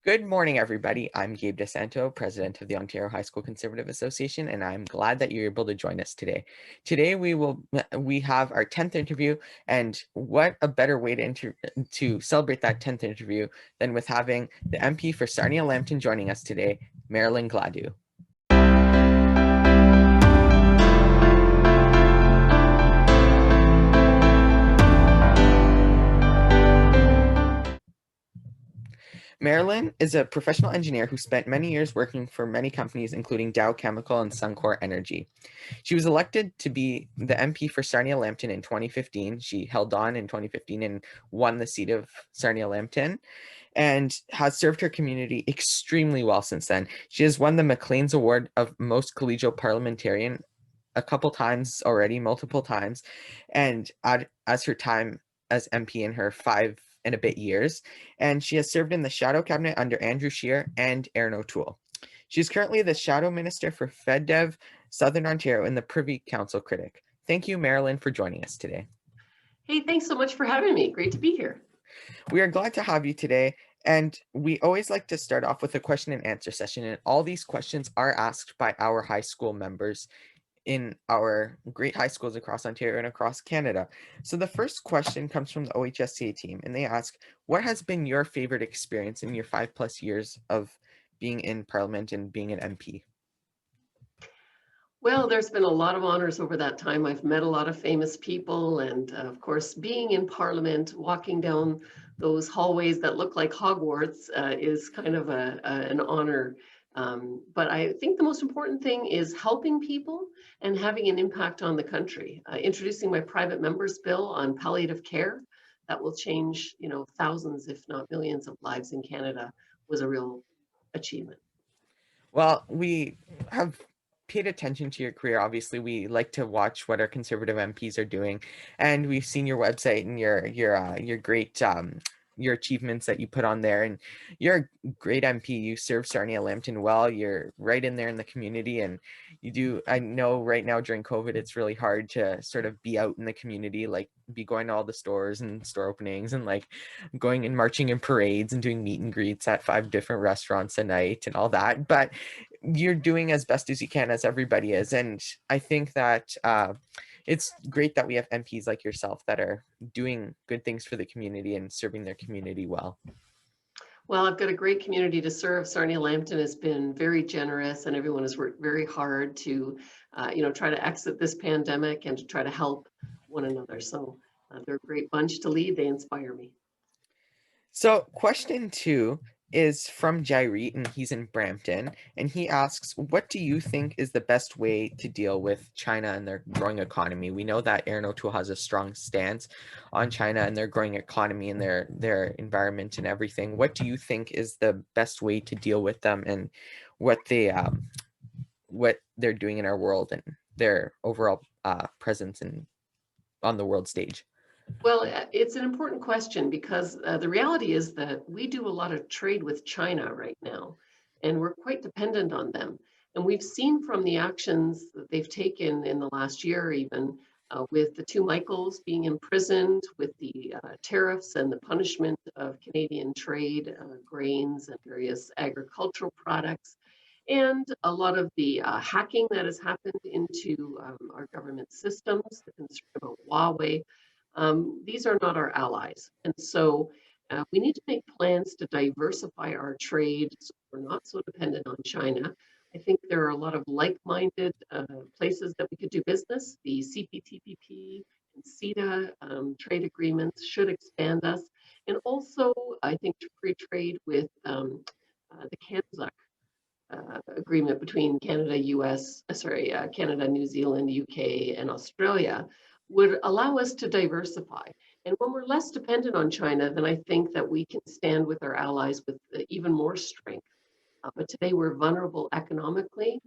Good morning, everybody. I'm Gabe DeSanto, president of the Ontario High School Conservative Association, and I'm glad that you're able to join us today. Today, we have our 10th interview, and what a better way to celebrate that 10th interview than with having the MP for Sarnia Lambton joining us today, Marilyn Gladu. Marilyn is a professional engineer who spent many years working for many companies, including Dow Chemical and Suncor Energy. She was elected to be the MP for Sarnia Lambton in 2015. She held on in 2015 and won the seat of Sarnia Lambton and has served her community extremely well since then. She has won the MacLean's Award of Most Collegial Parliamentarian a couple times already, multiple times, and as her time as MP in her 5 and a bit years, and she has served in the shadow cabinet under Andrew Scheer and Erin O'Toole. She's currently the shadow minister for FedDev Southern Ontario in the Privy Council Critic. Thank you, Marilyn, for joining us today. Hey, thanks so much for having me. Great to be here. We are glad to have you today. And we always like to start off with a question and answer session. And all these questions are asked by our high school members in our great high schools across Ontario and across Canada. So the first question comes from the OHSCA team, and they ask, what has been your favorite experience in your 5+ years of being in Parliament and being an MP? Well, there's been a lot of honors over that time. I've met a lot of famous people, and of course, being in Parliament, walking down those hallways that look like Hogwarts is kind of an honor. But I think the most important thing is helping people and having an impact on the country. Introducing my private member's bill on palliative care that will change, thousands, if not millions, of lives in Canada was a real achievement. Well, we have paid attention to your career. Obviously, we like to watch what our Conservative MPs are doing, and we've seen your website and your great your achievements that you put on there. And you're a great MP. You serve Sarnia Lambton well. You're right in there in the community, and you do. I know right now during COVID, it's really hard to sort of be out in the community, like be going to all the stores and store openings, and like going and marching in parades and doing meet and greets at 5 different restaurants a night and all that. But you're doing as best as you can, as everybody is. And I think that it's great that we have MPs like yourself that are doing good things for the community and serving their community well. Well, I've got a great community to serve. Sarnia Lambton has been very generous, and everyone has worked very hard to, try to exit this pandemic and to try to help one another. So they're a great bunch to lead. They inspire me. So question 2 is from Jaireet, and he's in Brampton, and he asks, what do you think is the best way to deal with China and their growing economy? We know that Erin O'Toole has a strong stance on China and their growing economy and their environment and everything. What do you think is the best way to deal with them and what they're doing in our world and their overall presence on the world stage? Well, it's an important question because the reality is that we do a lot of trade with China right now, and we're quite dependent on them. And we've seen from the actions that they've taken in the last year, even with the two Michaels being imprisoned, with the tariffs and the punishment of Canadian trade, grains and various agricultural products, and a lot of the hacking that has happened into our government systems, the concern about Huawei. These are not our allies. And so we need to make plans to diversify our trade so we're not so dependent on China. I think there are a lot of like-minded places that we could do business. The CPTPP and CETA trade agreements should expand us. And also, I think free trade with the CANZUK agreement between Canada, Canada, New Zealand, UK, and Australia would allow us to diversify. And when we're less dependent on China, then I think that we can stand with our allies with even more strength. But today we're vulnerable economically.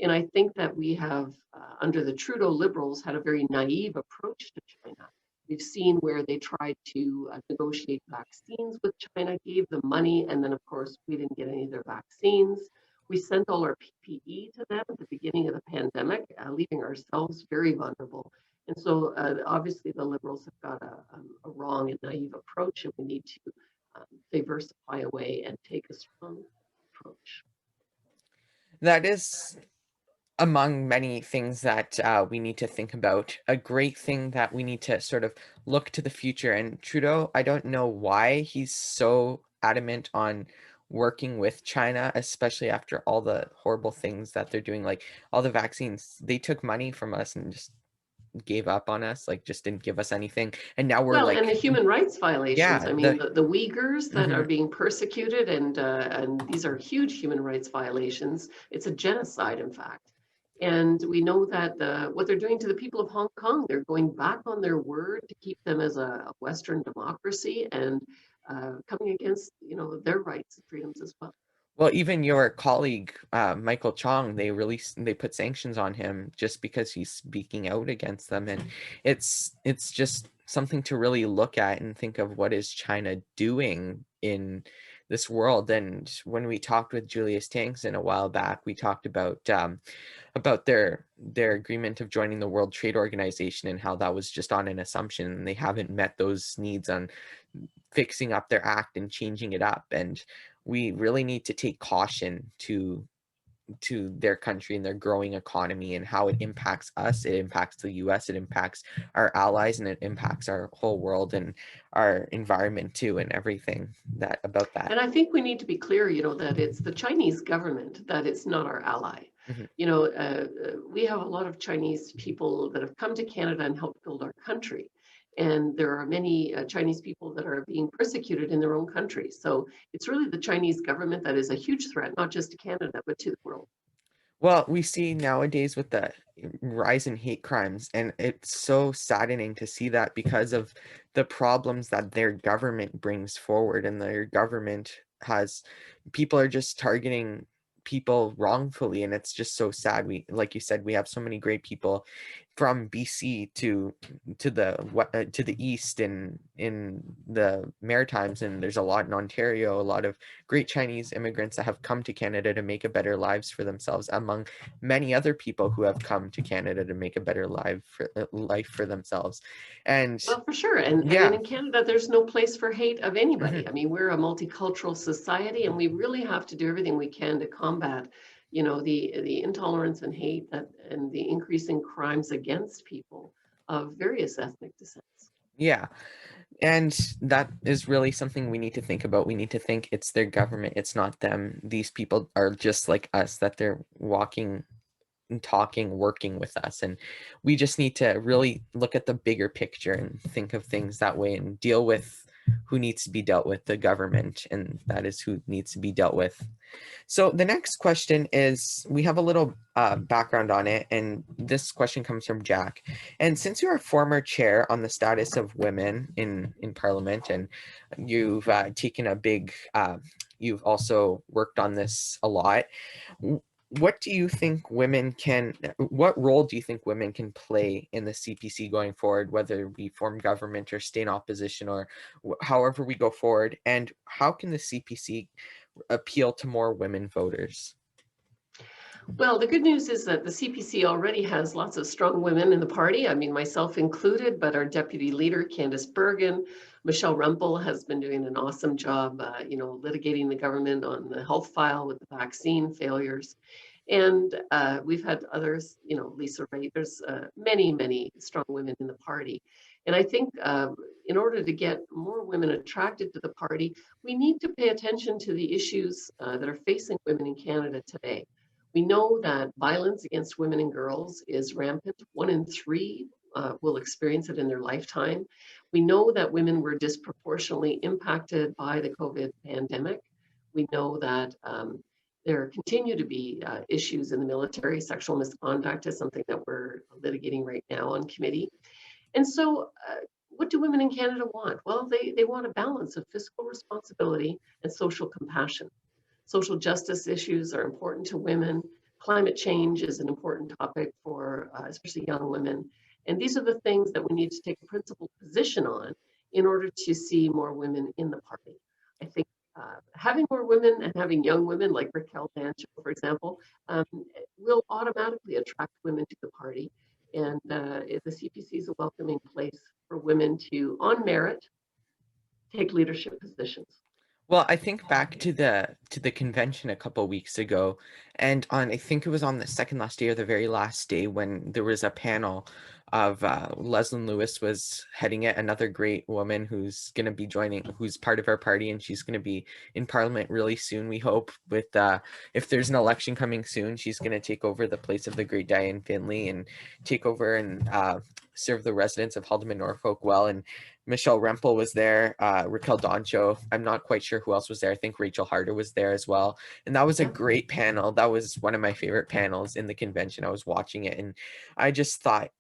And I think that we have, under the Trudeau Liberals, had a very naive approach to China. We've seen where they tried to negotiate vaccines with China, gave them money, and then, of course, we didn't get any of their vaccines. We sent all our PPE to them at the beginning of the pandemic, leaving ourselves very vulnerable. And so obviously the Liberals have got a wrong and naive approach, and we need to diversify away and take a strong approach. That is among many things that we need to think about. A great thing that we need to sort of look to the future. And Trudeau, I don't know why he's so adamant on working with China, especially after all the horrible things that they're doing, like all the vaccines. They took money from us and just gave up on us, like just didn't give us anything. And now we're Well, and the like, human rights violations. yeah, I mean, the Uyghurs that are mhm. being persecuted, and these are huge human rights violations. It's a genocide, in fact. And we know that what they're doing to the people of Hong Kong, they're going back on their word to keep them as a Western democracy and coming against, their rights and freedoms as well. Well, even your colleague, Michael Chong, they put sanctions on him just because he's speaking out against them. And it's just something to really look at and think of, what is China doing in this world. And when we talked with Julius Tangson a while back, we talked about their agreement of joining the World Trade Organization and how that was just on an assumption, and they haven't met those needs on fixing up their act and changing it up. And we really need to take caution to their country and their growing economy and how it impacts us. It impacts the US, it impacts our allies, and it impacts our whole world and our environment too, and everything that about that. And I think we need to be clear, that it's the Chinese government, that it's not our ally. Mhm. We have a lot of Chinese people that have come to Canada and helped build our country. And there are many Chinese people that are being persecuted in their own country. So it's really the Chinese government that is a huge threat, not just to Canada, but to the world. Well, we see nowadays with the rise in hate crimes, and it's so saddening to see that because of the problems that their government brings forward, and their government has people are just targeting people wrongfully, and it's just so sad. We, like you said, we have so many great people from BC to the east and in the Maritimes, and there's a lot in Ontario, a lot of great Chinese immigrants that have come to Canada to make a better lives for themselves, among many other people who have come to Canada to make a better life for themselves. And Well, for sure. And yeah, in Canada, there's no place for hate of anybody. mhm. I mean, we're a multicultural society, and we really have to do everything we can to combat, the intolerance and hate and the increasing crimes against people of various ethnic descents. Yeah. And that is really something we need to think about. We need to think it's their government, it's not them. These people are just like us, that they're walking and talking, working with us. And we just need to really look at the bigger picture and think of things that way and deal with who needs to be dealt with, the government, and that is who needs to be dealt with. So the next question is, we have a little background on it, and this question comes from Jack. And since you're a former chair on the status of women in Parliament, and you've taken a big, you've also worked on this a lot. What do you think women can, what role do you think women can play in the CPC going forward, whether we form government or stay in opposition, or however we go forward? And how can the CPC appeal to more women voters? Well, the good news is that the CPC already has lots of strong women in the party. I mean, myself included, but our deputy leader, Candice Bergen, Michelle Rumpel has been doing an awesome job, litigating the government on the health file with the vaccine failures. And we've had others, Lisa Ray, there's many, many strong women in the party. And I think in order to get more women attracted to the party, we need to pay attention to the issues that are facing women in Canada today. We know that violence against women and girls is rampant. 1 in 3 will experience it in their lifetime. We know that women were disproportionately impacted by the COVID pandemic. We know that there continue to be issues in the military. Sexual misconduct is something that we're litigating right now on committee. And so, what do women in Canada want? Well, they want a balance of fiscal responsibility and social compassion. Social justice issues are important to women. Climate change is an important topic for especially young women. And these are the things that we need to take a principled position on in order to see more women in the party. I think having more women and having young women like Raquel Dancho, for example, will automatically attract women to the party. And the CPC is a welcoming place for women to, on merit, take leadership positions. Well, I think back to the convention a couple weeks ago, and on I think it was on the second last day or the very last day when there was a panel of Leslyn Lewis was heading it, another great woman who's going to be joining, who's part of our party, and she's going to be in Parliament really soon. We hope with if there's an election coming soon, she's going to take over the place of the great Diane Finley and take over and serve the residents of Haldeman Norfolk well. And Michelle Rempel was there, Raquel Doncho. I'm not quite sure who else was there. I think Rachel Harder was there as well. And that was a Yeah. great panel. That was one of my favorite panels in the convention. I was watching it and I just thought,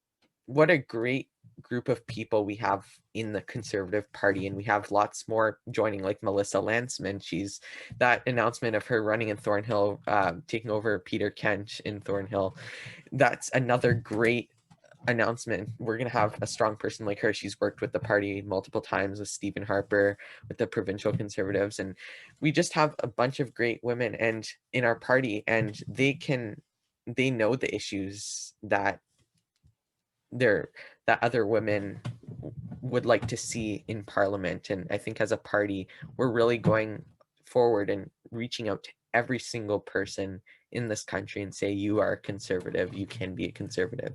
what a great group of people we have in the Conservative Party, and we have lots more joining, like Melissa Landsman. She's that announcement of her running in Thornhill, taking over Peter Kent in Thornhill. That's another great announcement. We're going to have a strong person like her. She's worked with the party multiple times with Stephen Harper, with the provincial Conservatives, and we just have a bunch of great women and in our party, and they know the issues that they're that other women would like to see in Parliament. And I think as a party, we're really going forward and reaching out to every single person in this country and say, you are a Conservative, you can be a Conservative.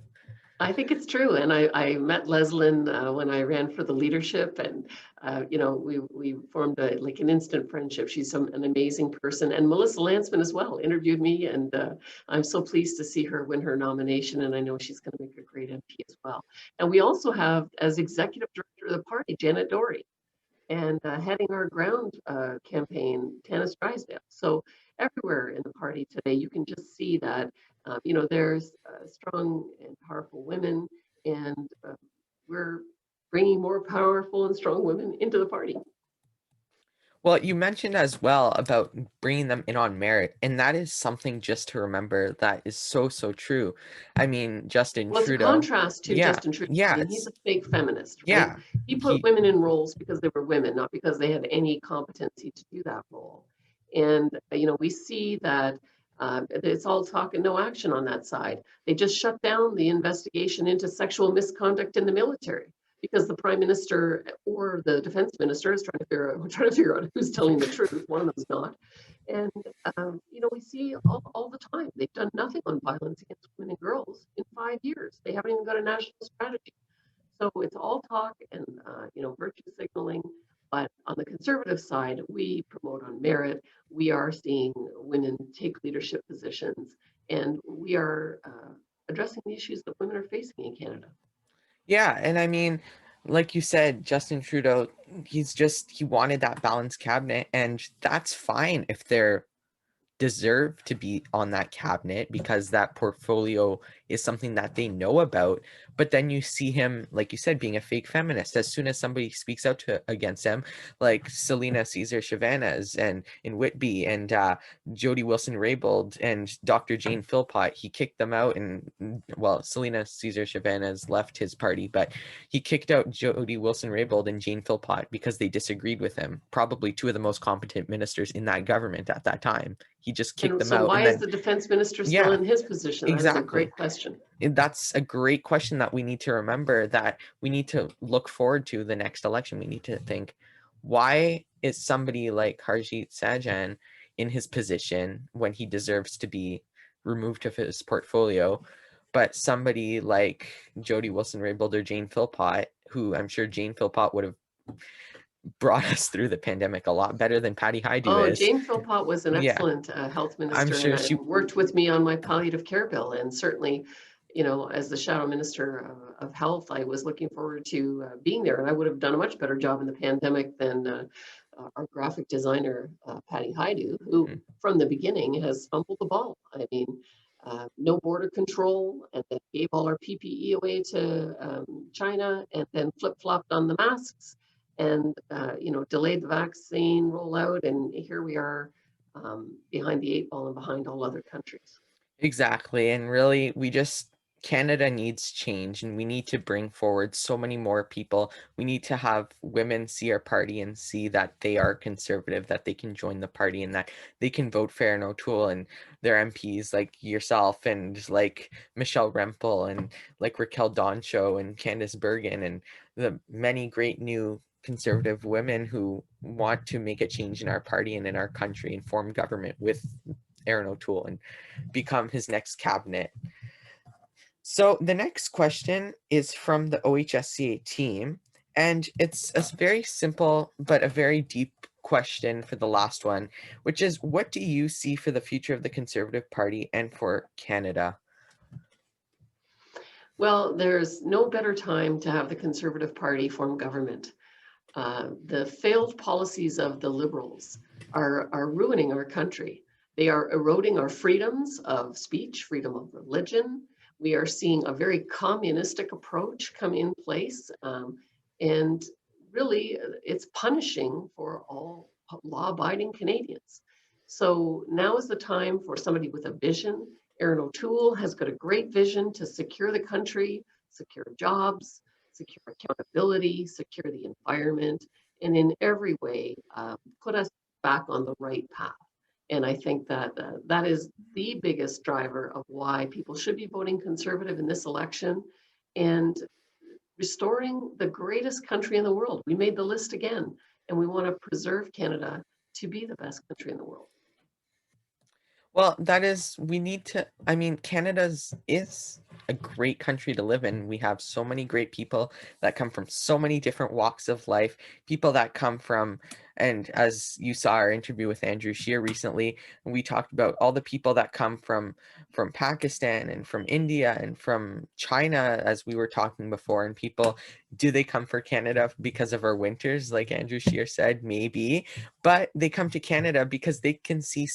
I think it's true. And I met Leslyn when I ran for the leadership, and we formed like an instant friendship. She's an amazing person. And Melissa Landsman as well interviewed me, and I'm so pleased to see her win her nomination. And I know she's going to make a great MP as well. And we also have, as executive director of the party, Janet Dory, and heading our ground campaign, Tanis Drysdale. So everywhere in the party today, you can just see that, there's strong and powerful women, and we're bringing more powerful and strong women into the party. Well, you mentioned as well about bringing them in on merit, and that is something just to remember that is so, so true. I mean, Justin Well, it's a Trudeau, contrast to yeah, Justin Trudeau. I yeah, mean, he's it's, a fake feminist, right? yeah, He put he, women in roles because they were women, not because they had any competency to do that role. And, we see that it's all talk and no action on that side. They just shut down the investigation into sexual misconduct in the military because the prime minister or the defense minister is trying to figure out who's telling the truth. One of them's not. And, we see all the time, they've done nothing on violence against women and girls in 5 years. They haven't even got a national strategy. So it's all talk and, virtue signaling. But on the conservative side, we promote on merit. We are seeing women take leadership positions, and we are addressing the issues that women are facing in Canada. yeah, and I mean, like you said, Justin Trudeau, he wanted that balanced cabinet, and that's fine if they're deserve to be on that cabinet because that portfolio is something that they know about. But then you see him, like you said, being a fake feminist. As soon as somebody speaks out against him, like Selena Caesar Chavez and in Whitby and Jody Wilson-Raybould and Dr. Jane Philpott, he kicked them out. And well, Selena Caesar Chavez left his party, but he kicked out Jody Wilson-Raybould and Jane Philpott because they disagreed with him. Probably two of the most competent ministers in that government at that time. He just kicked And them so out. why And is then, the defense minister still yeah, in his position? That is a exactly. great question. And that's a great question that we need to remember, that we need to look forward to the next election. We need to think, why is somebody like Harjit Sajjan in his position when he deserves to be removed of his portfolio, but somebody like Jody Wilson-Raybould or Jane Philpott, who I'm sure Jane Philpott would have brought us through the pandemic a lot better than Patty Hajdu Oh, is. Jane Philpott was an Yeah, excellent health I'm minister, and sure she worked with me on my palliative care bill. And certainly, as the shadow minister of health, I was looking forward to being there, and I would have done a much better job in the pandemic than our graphic designer, Patty Hajdu, who from the beginning has fumbled the ball. I mean, no border control, and then gave all our PPE away to China, and then flip-flopped on the masks, and delayed the vaccine rollout, and here we are behind the eight ball and behind all other countries. Exactly. And really, Canada needs change, and we need to bring forward so many more people. We need to have women see our party and see that they are conservative, that they can join the party, and that they can vote fair and O'Toole and their MPs like yourself and like Michelle Rempel and like Raquel Doncho and Candice Bergen and the many great new conservative women who want to make a change in our party and in our country and form government with Erin O'Toole and become his next cabinet. So the next question is from the OHSCA team, and it's a very simple but a very deep question for the last one, which is, what do you see for the future of the Conservative Party and for Canada? Well, there's no better time to have the Conservative Party form government. The failed policies of the Liberals are ruining our country. They are eroding our freedoms of speech, freedom of religion. We are seeing a very communistic approach come in place. And really, it's punishing for all law-abiding Canadians. So now is the time for somebody with a vision. Erin O'Toole has got a great vision to secure the country, secure jobs, secure accountability, secure the environment, and in every way put us back on the right path. And I think that that is the biggest driver of why people should be voting Conservative in this election and restoring the greatest country in the world. We made the list again, and we want to preserve Canada to be the best country in the world. Well, that is, we need to, I mean, Canada's is a great country to live in. We have so many great people that come from so many different walks of life, people that come from, and as you saw our interview with Andrew Scheer recently, we talked about all the people that come from Pakistan and from India and from China, as we were talking before, and people, do they come for Canada because of our winters, like Andrew Scheer said? Maybe, but they come to Canada because they can see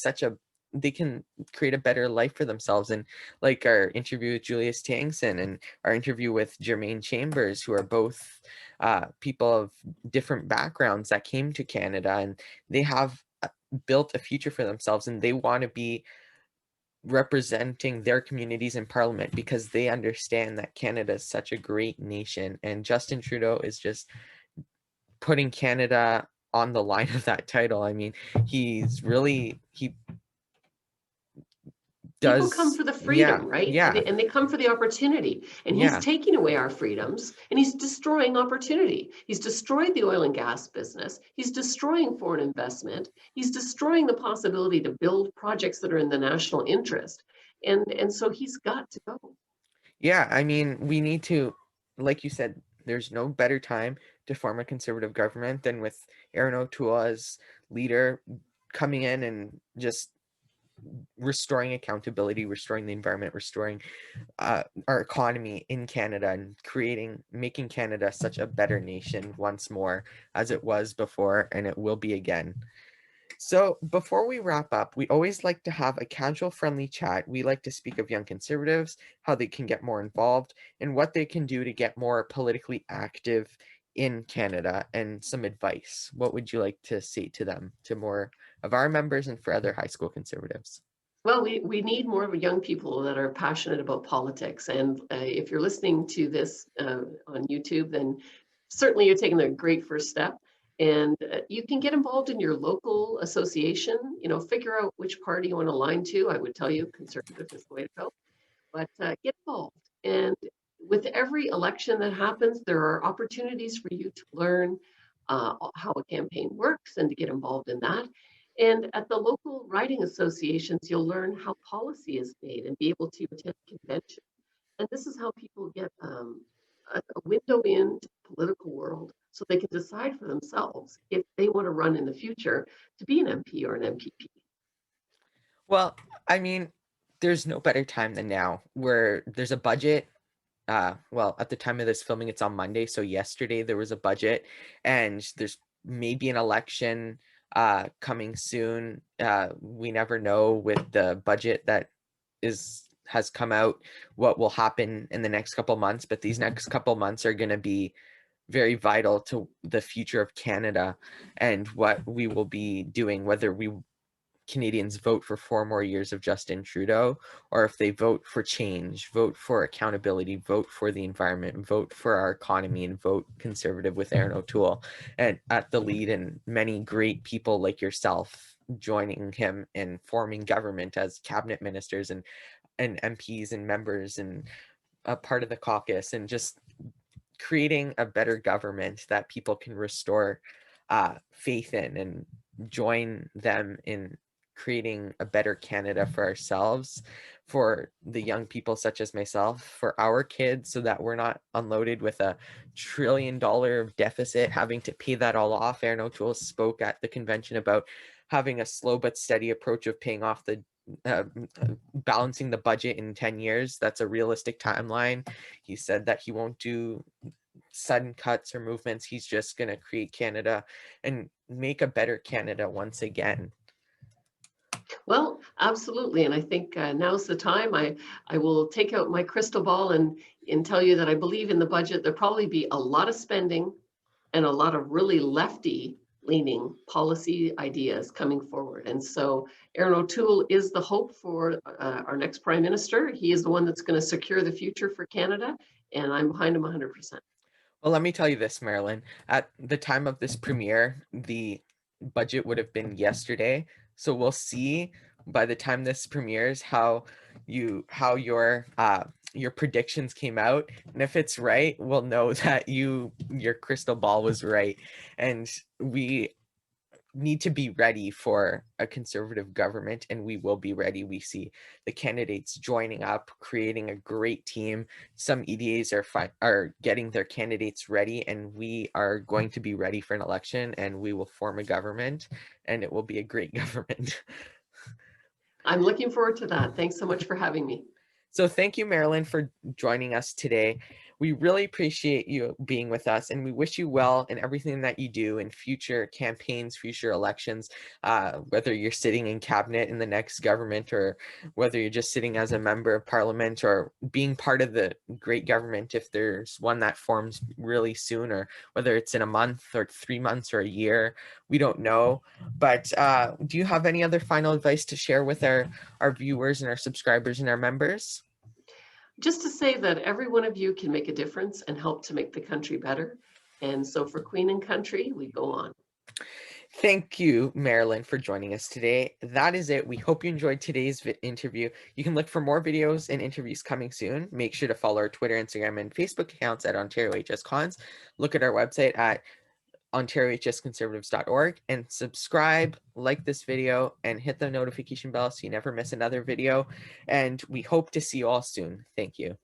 they can create a better life for themselves. And like our interview with Julius Tangson and our interview with Jermaine Chambers, who are both people of different backgrounds that came to Canada, and they have built a future for themselves, and they want to be representing their communities in parliament because they understand that Canada is such a great nation, and Justin Trudeau is just putting Canada on the line of that title. I mean, he People come does, for the yeah, freedom, right? yeah, And they come for the opportunity. And he's yeah, taking away our freedoms and he's destroying opportunity. He's destroyed the oil and gas business. He's destroying foreign investment. He's destroying the possibility to build projects that are in the national interest. And so he's got to go. yeah. I mean, we need to, like you said, there's no better time to form a conservative government than with Erin O'Toole as leader coming in and just restoring accountability, restoring the environment, restoring our economy in Canada, and making Canada such a better nation once more, as it was before and it will be again. So before we wrap up, we always like to have a casual, friendly chat. We like to speak of young conservatives, how they can get more involved, and what they can do to get more politically active in Canada, and some advice. What would you like to say to them, to more of our members and for other high school conservatives? Well, we need more young people that are passionate about politics. And if you're listening to this on YouTube, then certainly you're taking a great first step. And you can get involved in your local association, figure out which party you want to align to. I would tell you conservative is the way to go, but get involved. And with every election that happens, there are opportunities for you to learn how a campaign works and to get involved in that. And at the local riding associations, you'll learn how policy is made and be able to attend convention. And this is how people get a window into the political world so they can decide for themselves if they want to run in the future to be an MP or an MPP. Well, I mean, there's no better time than now, where there's a budget. Well, at the time of this filming, it's on Monday, so yesterday there was a budget, and there's maybe an election coming soon. We never know with the budget that has come out what will happen in the next couple months, but these next couple months are going to be very vital to the future of Canada and what we will be doing, whether Canadians vote for 4 more years of Justin Trudeau, or if they vote for change, vote for accountability, vote for the environment, vote for our economy, and vote conservative with Erin O'Toole and at the lead, and many great people like yourself joining him in forming government as cabinet ministers and MPs and members and a part of the caucus, and just creating a better government that people can restore faith in and join them in creating a better Canada for ourselves, for the young people such as myself, for our kids, so that we're not unloaded with $1 trillion deficit, having to pay that all off. Erin O'Toole spoke at the convention about having a slow but steady approach of paying off the uh, balancing the budget in 10 years. That's a realistic timeline. He said that he won't do sudden cuts or movements. He's just going to create Canada and make a better Canada once again. Well, absolutely. And I think now's the time. I will take out my crystal ball and tell you that I believe in the budget. There'll probably be a lot of spending and a lot of really lefty leaning policy ideas coming forward. And so Erin O'Toole is the hope for our next prime minister. He is the one that's going to secure the future for Canada. And I'm behind him 100%. Well, let me tell you this, Marilyn. At the time of this premiere, the budget would have been yesterday. So we'll see by the time this premieres how your predictions came out. And if it's right, we'll know that your crystal ball was right. And we need to be ready for a conservative government, and we will be ready. We see the candidates joining up, creating a great team. Some EDAs are getting their candidates ready, and we are going to be ready for an election, and we will form a government, and it will be a great government. I'm looking forward to that. Thanks so much for having me. So thank you, Marilyn, for joining us today. We really appreciate you being with us, and we wish you well in everything that you do in future campaigns, future elections, whether you're sitting in cabinet in the next government, or whether you're just sitting as a member of parliament, or being part of the great government if there's one that forms really soon, or whether it's in a month or 3 months or a year. We don't know. But do you have any other final advice to share with our viewers and our subscribers and our members? Just to say that every one of you can make a difference and help to make the country better. And so for Queen and Country, we go on. Thank you, Marilyn, for joining us today. That is it. We hope you enjoyed today's interview. You can look for more videos and interviews coming soon. Make sure to follow our Twitter, Instagram, and Facebook accounts at Ontario HS Cons. Look at our website at ontariohsconservatives.org and subscribe, like this video, and hit the notification bell so you never miss another video. And we hope to see you all soon. Thank you.